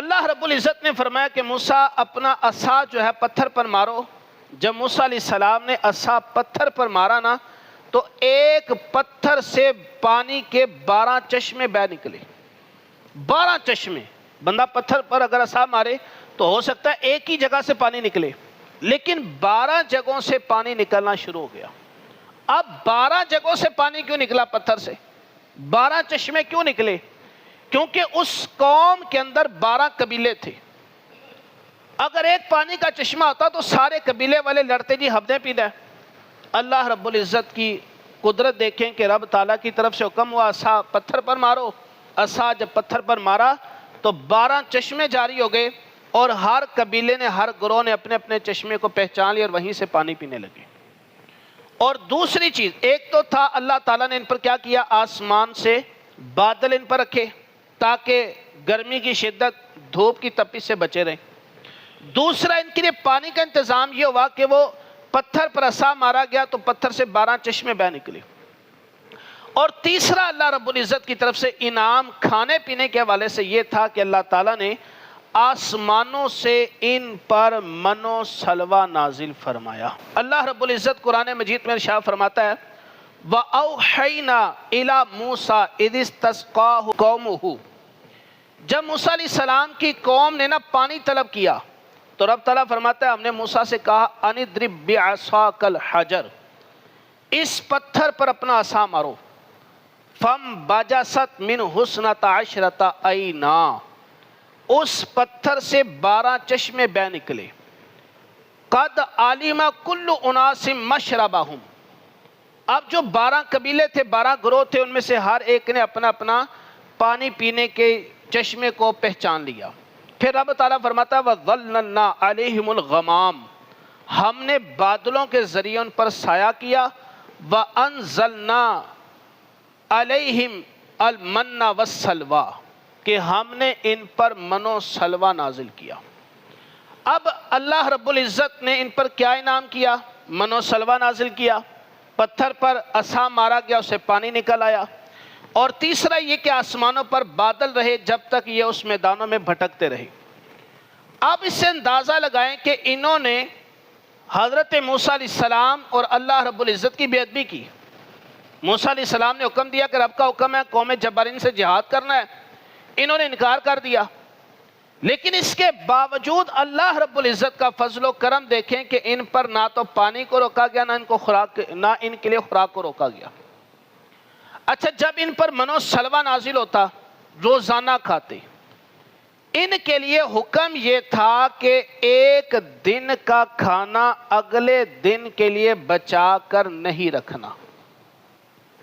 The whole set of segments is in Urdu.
اللہ رب العزت نے فرمایا کہ موسیٰ اپنا عصا جو ہے پتھر پر مارو۔ جب موسیٰ علیہ السلام نے عصا پتھر پر مارا نا تو ایک پتھر سے پانی کے 12 چشمے بہ نکلے۔ 12 چشمے۔ بندہ پتھر پر اگر عصا مارے تو ہو سکتا ہے ایک ہی جگہ سے پانی نکلے، لیکن 12 جگہوں سے پانی نکلنا شروع ہو گیا۔ اب 12 جگہوں سے پانی کیوں نکلا پتھر سے؟ 12 چشمے کیوں نکلے؟ کیونکہ اس قوم کے اندر 12 قبیلے تھے۔ اگر ایک پانی کا چشمہ ہوتا تو سارے قبیلے والے لڑتے جی ہم نے پینا ہے۔ اللہ رب العزت کی قدرت دیکھیں کہ رب تعالیٰ کی طرف سے حکم ہوا عصا پتھر پر مارو۔ عصا جب پتھر پر مارا تو 12 چشمے جاری ہو گئے، اور ہر قبیلے نے، ہر گروہ نے اپنے اپنے چشمے کو پہچان لیا اور وہیں سے پانی پینے لگے۔ اور دوسری چیز، ایک تو تھا اللہ تعالیٰ نے ان پر کیا کیا، آسمان سے بادل ان پر رکھے تاکہ گرمی کی شدت، دھوپ کی تپش سے بچے رہیں۔ دوسرا ان کے لیے پانی کا انتظام یہ ہوا کہ وہ پتھر پر عصا مارا گیا تو پتھر سے 12 چشمے بہ نکلے۔ اور تیسرا اللہ رب العزت کی طرف سے انعام کھانے پینے کے حوالے سے یہ تھا کہ اللہ تعالیٰ نے آسمانوں سے ان پر من و سلوہ نازل فرمایا۔ اللہ رب العزت قرآن مجید میں ارشاد فرماتا ہے وَأَوْحَيْنَا إِلَى مُوسَىٰ إِذِ اسْتَسْقَاهُ قَوْمُهُ، جب موسیٰ علیہ السلام کی قوم نے پانی طلب کیا تو رب تعالیٰ فرماتا ہے ہم نے موسیٰ سے کہا أَنِ اضْرِب بِعَصَاكَ الْحَجَرَ، اس پتھر پر اپنا عصا مارو۔ فَانْبَجَسَتْ مِنْهُ اثْنَتَ عَشْرَةَ عَيْنًا، اس پتھر سے 12 چشمے بہ نکلے۔ قَدْ عَلِمَ كُلُّ أُنَاسٍ مَشْرَبَهُمْ، اب جو 12 قبیلے تھے، 12 گروہ تھے، ان میں سے ہر ایک نے اپنا اپنا پانی پینے کے چشمے کو پہچان لیا۔ پھر رب تعالیٰ فرماتا ہے وَظَلَّلْنَا عَلَيْهِمُ الْغَمَامَ، ہم نے بادلوں کے ذریعے ان پر سایہ کیا۔ وَأَنزَلْنَا عَلَيْهِمْ الْمَنَّ وَالسَّلْوَىٰ، کہ ہم نے ان پر من و سلوہ نازل کیا۔ اب اللہ رب العزت نے ان پر کیا انعام کیا؟ من و سلوہ نازل کیا، پتھر پر عصا مارا گیا، اسے پانی نکل آیا۔ اور تیسرا یہ کہ آسمانوں پر بادل رہے جب تک یہ اس میدانوں میں بھٹکتے رہے۔ اب اس سے اندازہ لگائیں کہ انہوں نے حضرت موسیٰ علیہ السلام اور اللہ رب العزت کی بے ادبی کی۔ موسیٰ علیہ السلام نے حکم دیا کہ رب کا حکم ہے قوم جبارین سے جہاد کرنا ہے، انہوں نے انکار کر دیا۔ لیکن اس کے باوجود اللہ رب العزت کا فضل و کرم دیکھیں کہ ان پر نہ تو پانی کو روکا گیا، نہ ان کے لیے خوراک کو روکا گیا۔ اچھا، جب ان پر من و سلوہ نازل ہوتا، روزانہ کھاتے، ان کے لیے حکم یہ تھا کہ ایک دن کا کھانا اگلے دن کے لیے بچا کر نہیں رکھنا۔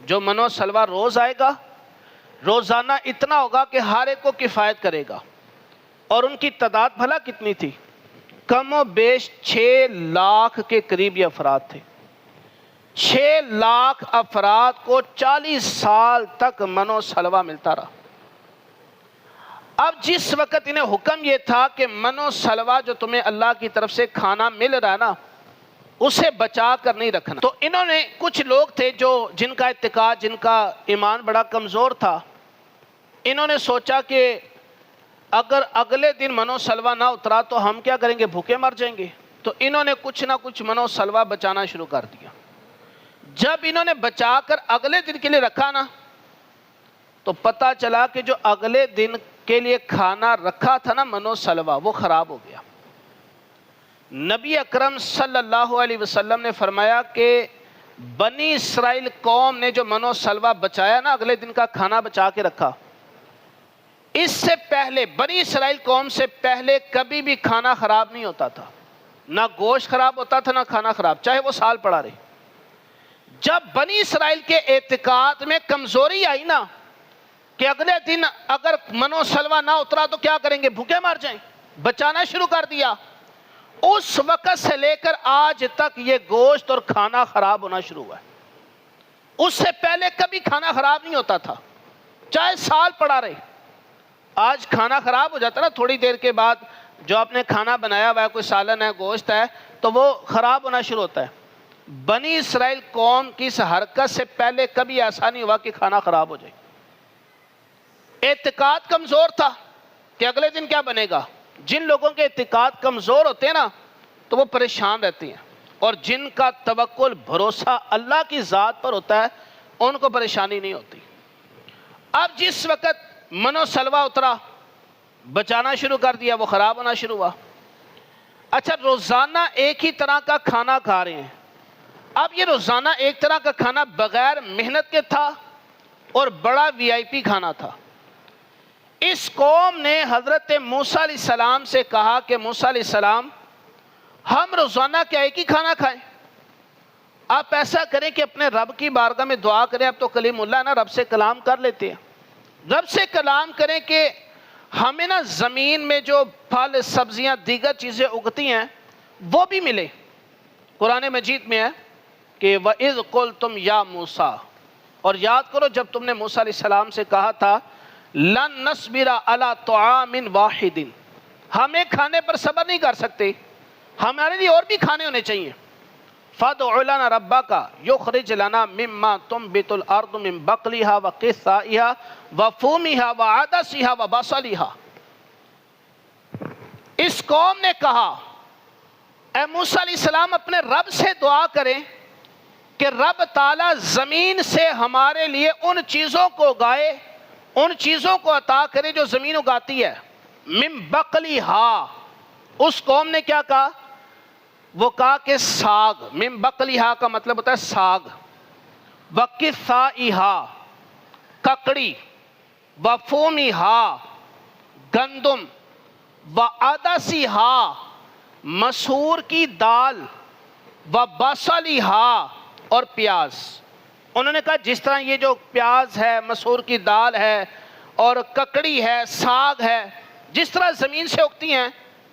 جو من و سلوہ روز آئے گا، روزانہ اتنا ہوگا کہ ہر ایک کو کفایت کرے گا۔ اور ان کی تعداد بھلا کتنی تھی؟ کم و بیش 6 لاکھ کے قریب یہ افراد تھے۔ 6 لاکھ افراد کو 40 سال تک من و سلوہ ملتا رہا۔ اب جس وقت انہیں حکم یہ تھا کہ من و سلوہ جو تمہیں اللہ کی طرف سے کھانا مل رہا ہے نا، اسے بچا کر نہیں رکھنا، تو انہوں نے، کچھ لوگ تھے جن کا اعتقاد، جن کا ایمان بڑا کمزور تھا، انہوں نے سوچا کہ اگر اگلے دن من و سلوہ نہ اترا تو ہم کیا کریں گے، بھوکے مر جائیں گے۔ تو انہوں نے کچھ نہ کچھ من و سلوہ بچانا شروع کر دیا۔ جب انہوں نے بچا کر اگلے دن کے لیے رکھا نا، تو پتہ چلا کہ جو اگلے دن کے لیے کھانا رکھا تھا نا من و سلوہ، وہ خراب ہو گیا۔ نبی اکرم صلی اللہ علیہ وسلم نے فرمایا کہ بنی اسرائیل قوم نے جو من و سلوہ بچایا نا، اگلے دن کا کھانا بچا کے رکھا، اس سے پہلے بنی اسرائیل قوم سے پہلے کبھی بھی کھانا خراب نہیں ہوتا تھا، نہ گوشت خراب ہوتا تھا، نہ کھانا خراب، چاہے وہ سال پڑا رہے۔ جب بنی اسرائیل کے اعتقاد میں کمزوری آئی نا کہ اگلے دن اگر من و سلوہ نہ اترا تو کیا کریں گے، بھوکے مر جائیں، بچانا شروع کر دیا۔ اس وقت سے لے کر آج تک یہ گوشت اور کھانا خراب ہونا شروع ہوا ہے۔ اس سے پہلے کبھی کھانا خراب نہیں ہوتا تھا، چاہے سال پڑا رہے۔ آج کھانا خراب ہو جاتا ہے نا تھوڑی دیر کے بعد، جو آپ نے کھانا بنایا ہوا ہے، کوئی سالن ہے، گوشت ہے، تو وہ خراب ہونا شروع ہوتا ہے۔ بنی اسرائیل قوم کی اس حرکت سے پہلے کبھی ایسا نہیں ہوا کہ کھانا خراب ہو جائے۔ اعتقاد کمزور تھا، کہ اگلے دن کیا بنے گا. جن لوگوں کے اعتقاد کمزور ہوتے ہیں نا تو وہ پریشان رہتے ہیں، اور جن کا توکل بھروسہ اللہ کی ذات پر ہوتا ہے ان کو پریشانی نہیں ہوتی. اب جس وقت منو سلوا اترا، بچانا شروع کر دیا، وہ خراب ہونا شروع ہوا. اچھا روزانہ ایک ہی طرح کا کھانا کھا رہے ہیں. اب یہ روزانہ ایک طرح کا کھانا بغیر محنت کے تھا اور بڑا وی آئی پی کھانا تھا. اس قوم نے حضرت موسیٰ علیہ السلام سے کہا کہ موسیٰ علیہ السلام ہم روزانہ کیا ایک ہی کھانا کھائیں؟ آپ ایسا کریں کہ اپنے رب کی بارگاہ میں دعا کریں. اب تو کلیم اللہ ہے نا، رب سے کلام کر لیتے ہیں. رب سے کلام کریں کہ ہمیں نا زمین میں جو پھل سبزیاں دیگر چیزیں اگتی ہیں وہ بھی ملے. قرآن مجید میں ہے کہ وَإِذْ قُلْتُمْ يَا مُوسَىٰ، اور یاد کرو جب تم نے موسیٰ علیہ السلام سے کہا تھا لَن نَصْبِرَ عَلَىٰ طَعَامٍ وَاحِدٍ، ہم ایک کھانے پر صبر نہیں کر سکتے، ہمارے لیے اور بھی کھانے ہونے چاہیے. فَادْعُ لَنَا رَبَّكَ يُخْرِجْ لَنَا مِمَّا تُنبِتُ الْأَرْضُ مِن بَقْلِهَا وَقِثَّائِهَا وَفُومِهَا وَعَدَسِهَا وَبَصَلِهَا. اس قوم نے کہا اے موسیٰ علیہ السلام اپنے رب سے دعا کریں کہ رب تعالیٰ زمین سے ہمارے لیے ان چیزوں کو اگائے، ان چیزوں کو عطا کرے جو زمین اگاتی ہے. من بقلیہا، اس قوم نے کیا کہا؟ وہ کہا کہ ساگ. من بقلیہا کا مطلب ہوتا ہے ساگ. وقثائہا ککڑی، وفومیہا گندم، وعدسیہا مسور کی دال، وبصلیہا اور پیاز. انہوں نے کہا جس طرح یہ جو پیاز ہے، مسور کی دال ہے اور ککڑی ہے، ساگ ہے، جس طرح زمین سے اگتی ہیں،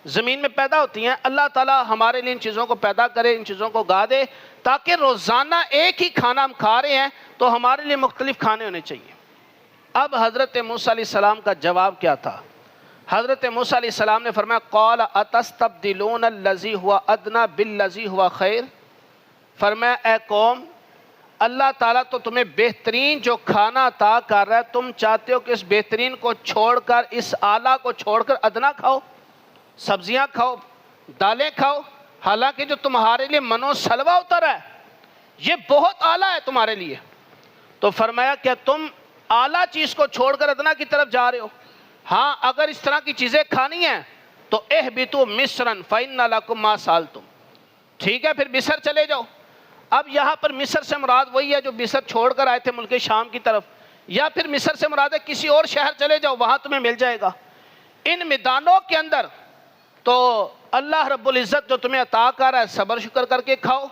زمین میں پیدا ہوتی ہیں، اللہ تعالیٰ ہمارے لیے ان چیزوں کو پیدا کرے، ان چیزوں کو اگا دے تاکہ روزانہ ایک ہی کھانا ہم کھا رہے ہیں تو ہمارے لیے مختلف کھانے ہونے چاہیے. اب حضرت موسیٰ علیہ السلام کا جواب کیا تھا؟ حضرت موسیٰ علیہ السلام نے فرمایا قال اتستبدلون الذی هو ادنی بالذی هو خیر. فرمایا اے قوم، اللہ تعالیٰ تو تمہیں بہترین جو کھانا عطا کر رہا ہے، تم چاہتے ہو کہ اس بہترین کو چھوڑ کر، اس اعلیٰ کو چھوڑ کر ادنا کھاؤ، سبزیاں کھاؤ، دالیں کھاؤ، حالانکہ جو تمہارے لیے منو سلوا اترا ہے یہ بہت اعلیٰ ہے تمہارے لیے. تو فرمایا کیا تم اعلیٰ چیز کو چھوڑ کر ادنا کی طرف جا رہے ہو؟ ہاں اگر اس طرح کی چیزیں کھانی ہیں تو اہبطوا مصرا فإن لکم ما سألتم، ٹھیک ہے پھر مصر چلے جاؤ. اب یہاں پر مصر سے مراد وہی ہے جو مصر چھوڑ کر آئے تھے ملک شام کی طرف، یا پھر مصر سے مراد ہے کسی اور شہر چلے جاؤ، وہاں تمہیں مل جائے گا. ان میدانوں کے اندر تو اللہ رب العزت جو تمہیں عطا کر رہا ہے صبر شکر کر کے کھاؤ،